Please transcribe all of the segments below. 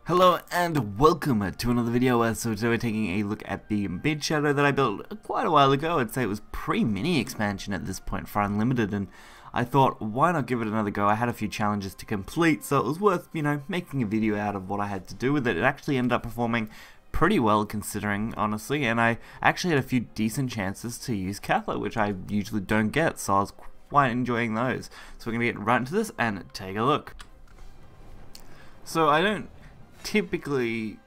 Hello and welcome to another video. So today we're taking a look at the mid shadow that I built quite a while ago. I'd say it was pre-mini expansion at this point for Unlimited, and I thought, why not give it another go? I had a few challenges to complete, so it was worth, making a video out of what I had to do with it. It actually ended up performing pretty well considering, honestly, and I actually had a few decent chances to use Catholic, which I usually don't get, so I was quite enjoying those. So we're going to get right into this and take a look. So I don't typically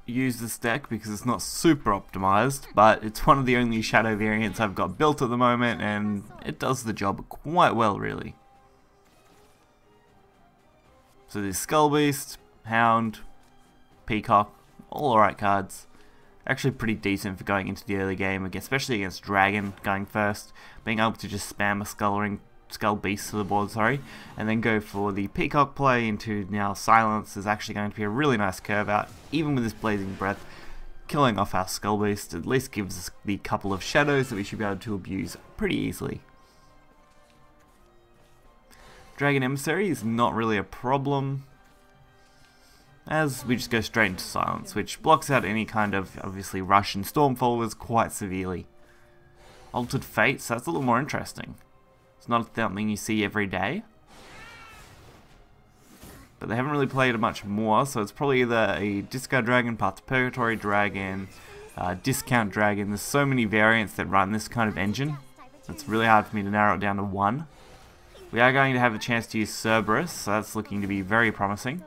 use this deck because it's not super optimized, but it's one of the only shadow variants I've got built at the moment, and it does the job quite well, really. So there's Skull Beast, Hound, Peacock, all alright cards. Actually pretty decent for going into the early game, especially against Dragon going first. Being able to just spam a Skull Beast to the board, and then go for the Peacock play into now Silence is actually going to be a really nice curve out. Even with this Blazing Breath, killing off our Skull Beast at least gives us the couple of shadows that we should be able to abuse pretty easily. Dragon Emissary is not really a problem, as we just go straight into Silence, which blocks out any kind of, obviously, rush and storm followers quite severely. Altered Fate, so that's a little more interesting. It's not something you see every day, but they haven't really played it much more, so it's probably either a Discard Dragon, Path to Purgatory Dragon, Discount Dragon. There's so many variants that run this kind of engine, it's really hard for me to narrow it down to one. We are going to have a chance to use Cerberus, so that's looking to be very promising.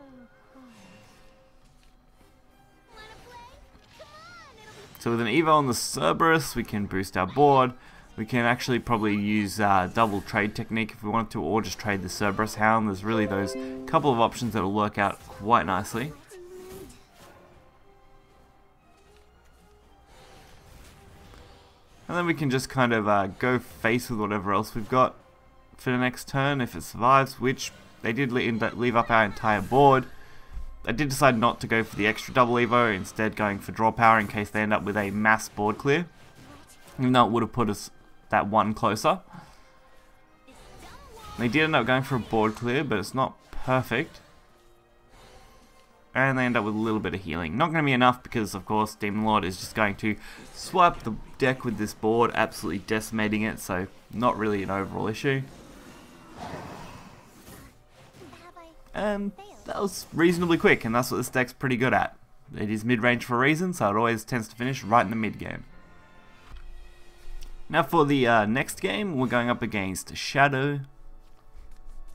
So with an Evo on the Cerberus, we can boost our board. We can actually probably use double trade technique if we wanted to, or just trade the Cerberus Hound. There's really those couple of options that will work out quite nicely. And then we can just kind of go face with whatever else we've got for the next turn if it survives, which they did leave up our entire board. I did decide not to go for the extra double Evo, instead going for draw power in case they end up with a mass board clear. Even though it would have put us that one closer. They did end up going for a board clear, but it's not perfect. And they end up with a little bit of healing. Not going to be enough because, of course, Demon Lord is just going to swipe the deck with this board, absolutely decimating it, so not really an overall issue. And that was reasonably quick, and that's what this deck's pretty good at. It is mid-range for a reason, so it always tends to finish right in the mid-game. Now for the next game, we're going up against Shadow.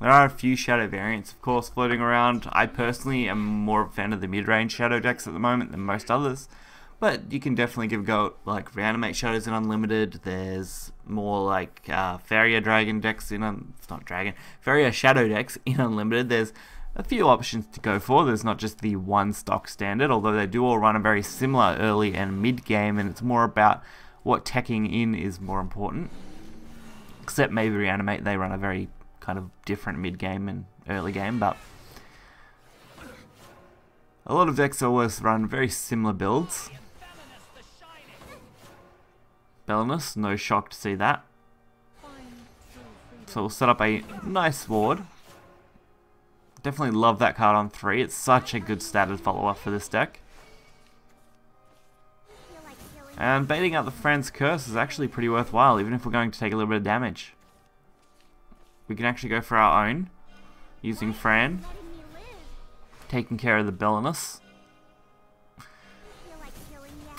There are a few Shadow variants, of course, floating around. I personally am more of a fan of the mid-range Shadow decks at the moment than most others, but you can definitely give a go at like Reanimate Shadows in Unlimited. There's more like Farrier Dragon decks in Farrier Shadow decks in Unlimited. There's a few options to go for. There's not just the one stock standard, although they do all run a very similar early and mid game, and it's more about what teching in is more important. Except maybe Reanimate, they run a very kind of different mid-game and early game, but a lot of decks always run very similar builds. Bellinus, no shock to see that. So we'll set up a nice ward. Definitely love that card on 3, it's such a good statted follower for this deck. And baiting out the Friend's Curse is actually pretty worthwhile, even if we're going to take a little bit of damage. We can actually go for our own, using Fran, taking care of the Bellinus,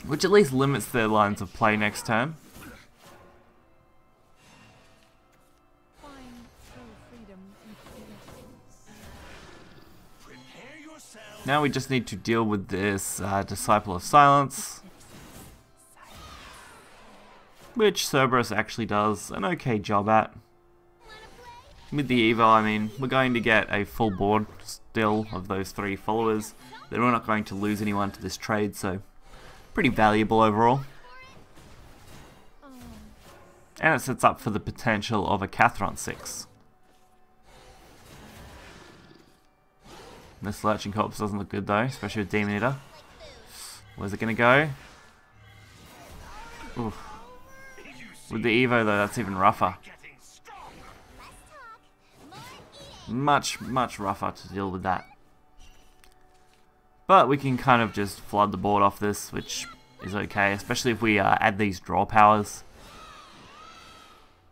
which at least limits their lines of play next turn. Now we just need to deal with this Disciple of Silence, which Cerberus actually does an okay job at. With the Evo, I mean, we're going to get a full board still of those 3 followers. Then we're not going to lose anyone to this trade, so pretty valuable overall. And it sets up for the potential of a Catron 6. This Lurching Corpse doesn't look good though, especially with Demon Eater. Where's it going to go? Oof. With the Evo though, that's even rougher. Much rougher to deal with that. But we can kind of just flood the board off this, which is okay, especially if we add these draw powers.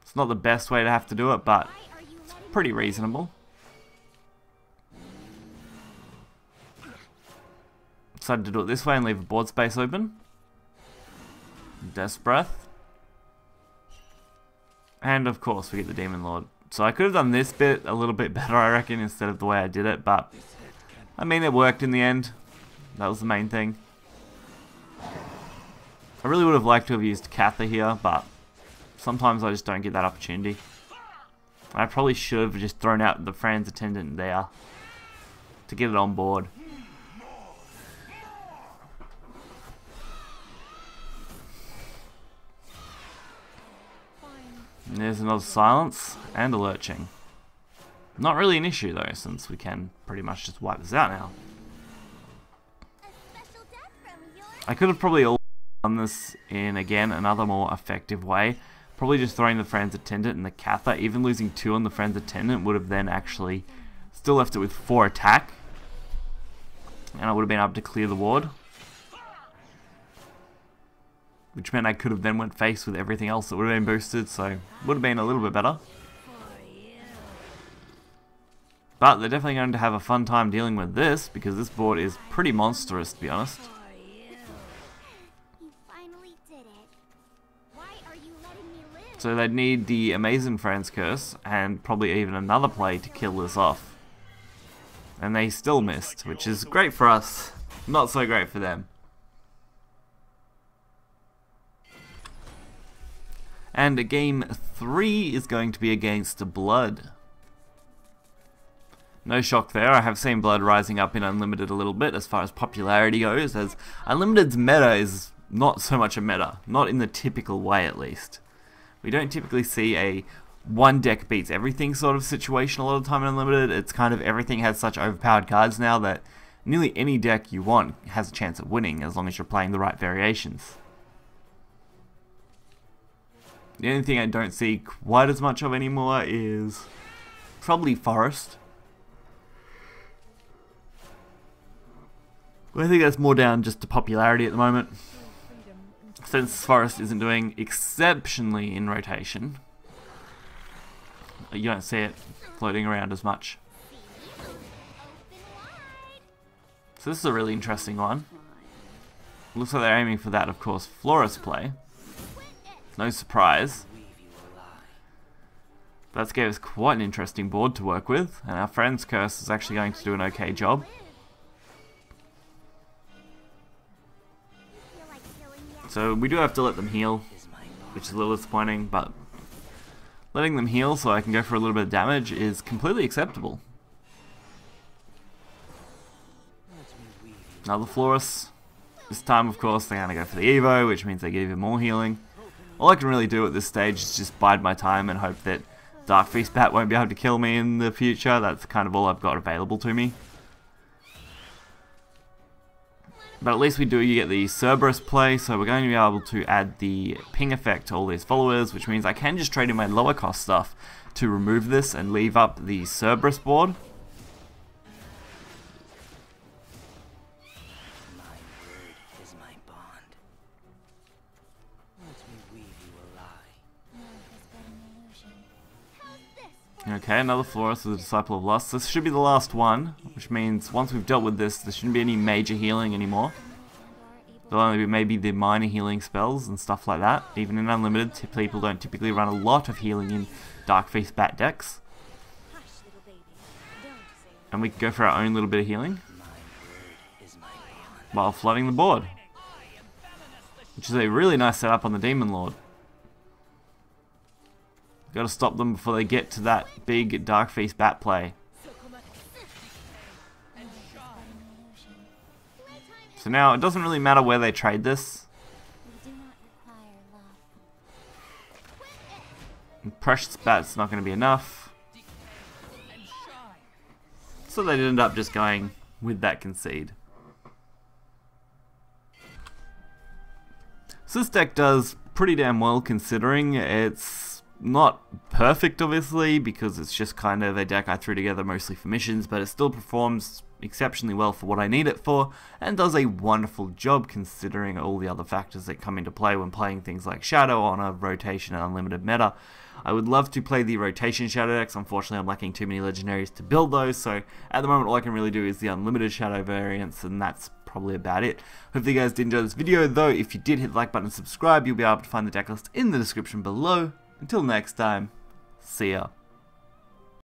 It's not the best way to have to do it, but it's pretty reasonable. Decided to do it this way and leave a board space open. Death's Breath. And of course we get the Demon Lord. So I could have done this bit a little bit better, I reckon, instead of the way I did it, but I mean, it worked in the end. That was the main thing. I really would have liked to have used Cather here, but sometimes I just don't get that opportunity. I probably should have just thrown out the Fran's Attendant there to get it on board. And there's another Silence and a Lurching. Not really an issue though, since we can pretty much just wipe this out now. I could have probably done this in, again, another more effective way. Probably just throwing the Fran's Attendant and the Cather. Even losing 2 on the Fran's Attendant would have then actually still left it with 4 attack. And I would have been able to clear the ward. Which meant I could have then went face with everything else that would have been boosted, so would have been a little bit better. But they're definitely going to have a fun time dealing with this, because this board is pretty monstrous, to be honest. So they'd need the Amazing Fran's Curse, and probably even another play to kill this off. And they still missed, which is great for us, not so great for them. And game 3 is going to be against Blood. No shock there, I have seen Blood rising up in Unlimited a little bit as far as popularity goes, as Unlimited's meta is not so much a meta, not in the typical way at least. We don't typically see a one deck beats everything sort of situation a lot of the time in Unlimited. It's kind of everything has such overpowered cards now that nearly any deck you want has a chance of winning as long as you're playing the right variations. The only thing I don't see quite as much of anymore is probably Forest. But I think that's more down just to popularity at the moment. Since Forest isn't doing exceptionally in rotation, you don't see it floating around as much. So this is a really interesting one. Looks like they're aiming for that, of course, Florist play. No surprise. That gave us quite an interesting board to work with, and our Fran's Curse is actually going to do an okay job. So we do have to let them heal, which is a little disappointing, but letting them heal so I can go for a little bit of damage is completely acceptable. Another Florist. This time, of course, they're going to go for the Evo, which means they get even more healing. All I can really do at this stage is just bide my time and hope that Dark Feast Bat won't be able to kill me in the future. That's kind of all I've got available to me. But at least we do get the Cerberus play, so we're going to be able to add the ping effect to all these followers, which means I can just trade in my lower cost stuff to remove this and leave up the Cerberus board. Okay, another Florist with a Disciple of Lust. This should be the last one, which means once we've dealt with this, there shouldn't be any major healing anymore. There'll only be maybe the minor healing spells and stuff like that. Even in Unlimited, people don't typically run a lot of healing in Dark Feast Bat decks. And we can go for our own little bit of healing while flooding the board, which is a really nice setup on the Demon Lord. Got to stop them before they get to that big Dark Feast Bat play. So now it doesn't really matter where they trade this. And Precious Bat's not going to be enough. So they end up just going with that concede. So this deck does pretty damn well considering it's not perfect, obviously, because it's just kind of a deck I threw together mostly for missions, but it still performs exceptionally well for what I need it for, and does a wonderful job considering all the other factors that come into play when playing things like Shadow on a rotation and unlimited meta. I would love to play the rotation Shadow decks. Unfortunately, I'm lacking too many legendaries to build those, so at the moment all I can really do is the unlimited Shadow variants, and that's probably about it. Hopefully you guys did enjoy this video, though. If you did, hit the like button and subscribe. You'll be able to find the deck list in the description below. Until next time, see ya.